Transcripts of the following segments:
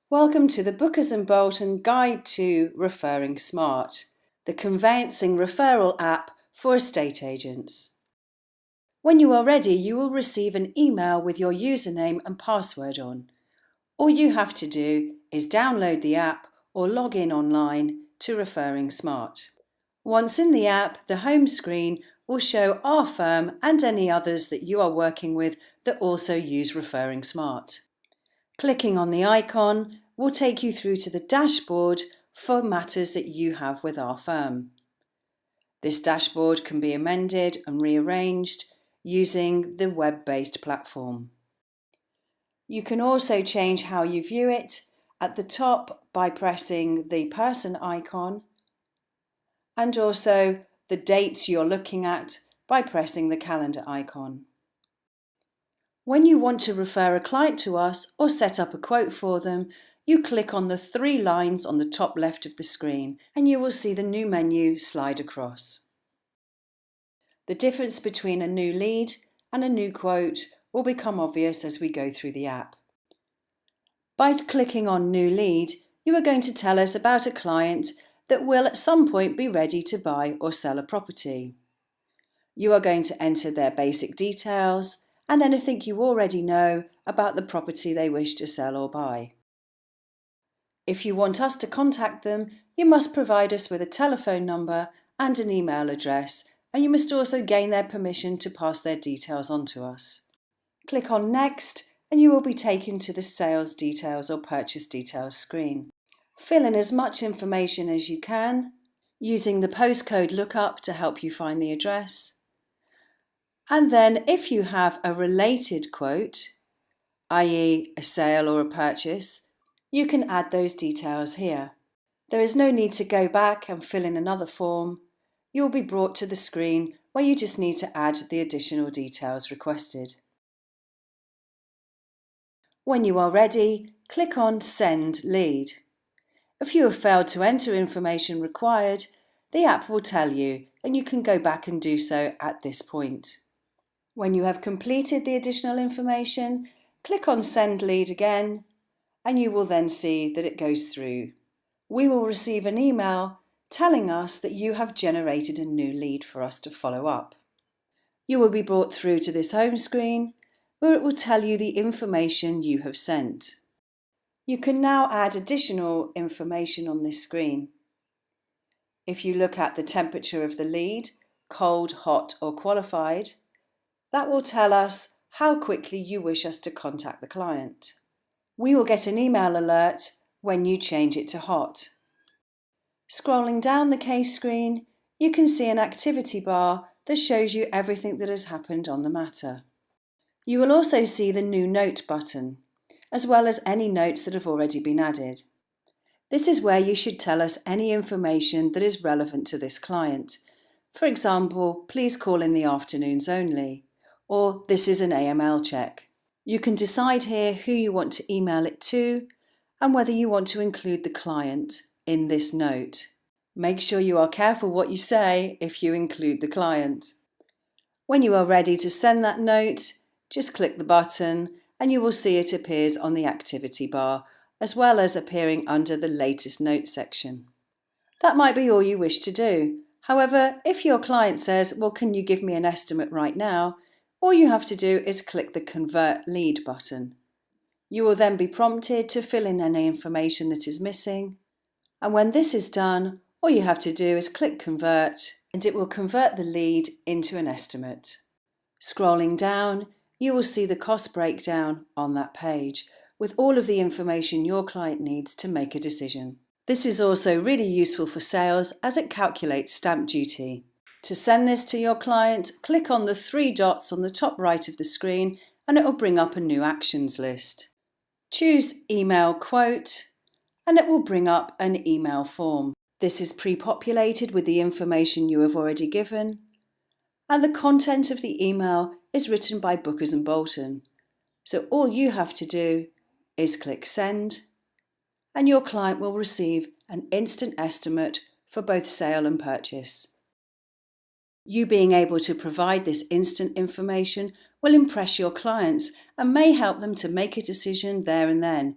Welcome to the Bookers and Bolton Guide to Referring Smart, the Conveyancing referral app for estate agents. When you are ready, you will receive an email with your username and password on. All you have to do is download the app or log in online to Referring Smart. Once in the app, the home screen will show our firm and any others that you are working with that also use Referring Smart. Clicking on the icon will take you through to the dashboard for matters that you have with our firm. This dashboard can be amended and rearranged using the web-based platform. You can also change how you view it at the top by pressing the person icon, and also the dates you're looking at by pressing the calendar icon. When you want to refer a client to us or set up a quote for them, you click on the three lines on the top left of the screen and you will see the new menu slide across. The difference between a new lead and a new quote will become obvious as we go through the app. By clicking on New Lead, you are going to tell us about a client that will at some point be ready to buy or sell a property. You are going to enter their basic details and anything you already know about the property they wish to sell or buy. If you want us to contact them, you must provide us with a telephone number and an email address, and you must also gain their permission to pass their details on to us. Click on Next and you will be taken to the Sales Details or Purchase Details screen. Fill in as much information as you can, using the postcode lookup to help you find the address. And then if you have a related quote, i.e. a sale or a purchase, you can add those details here. There is no need to go back and fill in another form. You will be brought to the screen where you just need to add the additional details requested. When you are ready, click on Send Lead. If you have failed to enter information required, the app will tell you and you can go back and do so at this point. When you have completed the additional information, click on Send Lead again, and you will then see that it goes through. We will receive an email telling us that you have generated a new lead for us to follow up. You will be brought through to this home screen where it will tell you the information you have sent. You can now add additional information on this screen. If you look at the temperature of the lead, cold, hot or qualified, that will tell us how quickly you wish us to contact the client. We will get an email alert when you change it to hot. Scrolling down the case screen, you can see an activity bar that shows you everything that has happened on the matter. You will also see the New Note button, as well as any notes that have already been added. This is where you should tell us any information that is relevant to this client. For example, please call in the afternoons only, or this is an AML check. You can decide here who you want to email it to and whether you want to include the client in this note. Make sure you are careful what you say if you include the client. When you are ready to send that note, just click the button and you will see it appears on the activity bar as well as appearing under the latest note section. That might be all you wish to do. However, if your client says, well, can you give me an estimate right now? All you have to do is click the Convert Lead button. You will then be prompted to fill in any information that is missing. And when this is done, all you have to do is click Convert and it will convert the lead into an estimate. Scrolling down, you will see the cost breakdown on that page with all of the information your client needs to make a decision. This is also really useful for sales as it calculates stamp duty. To send this to your client, click on the three dots on the top right of the screen and it will bring up a new actions list. Choose Email Quote and it will bring up an email form. This is pre-populated with the information you have already given, and the content of the email is written by Bookers and Bolton. So all you have to do is click Send and your client will receive an instant estimate for both sale and purchase. You being able to provide this instant information will impress your clients and may help them to make a decision there and then.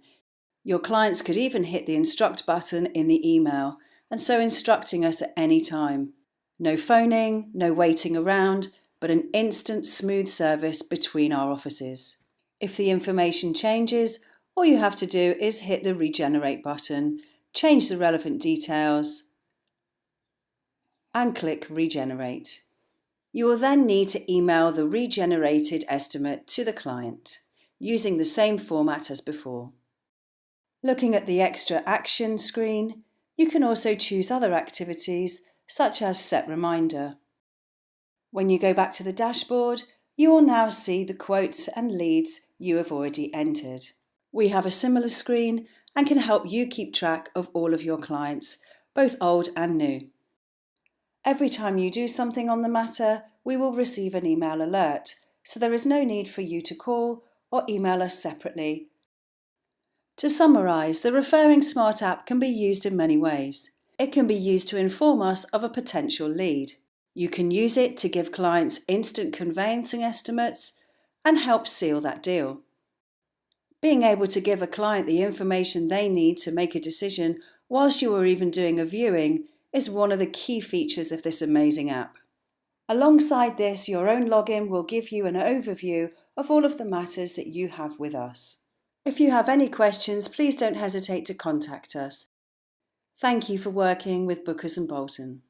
Your clients could even hit the instruct button in the email, and so instructing us at any time. No phoning, no waiting around, but an instant smooth service between our offices. If the information changes, all you have to do is hit the regenerate button, change the relevant details, and click regenerate. You will then need to email the regenerated estimate to the client, using the same format as before. Looking at the extra action screen, you can also choose other activities such as set reminder. When you go back to the dashboard, you will now see the quotes and leads you have already entered. We have a similar screen and can help you keep track of all of your clients, both old and new. Every time you do something on the matter, we will receive an email alert, so there is no need for you to call or email us separately. To summarise, the Referring Smart app can be used in many ways. It can be used to inform us of a potential lead. You can use it to give clients instant conveyancing estimates and help seal that deal. Being able to give a client the information they need to make a decision whilst you are even doing a viewing is one of the key features of this amazing app. Alongside this, your own login will give you an overview of all of the matters that you have with us. If you have any questions, please don't hesitate to contact us. Thank you for working with Bookers and Bolton.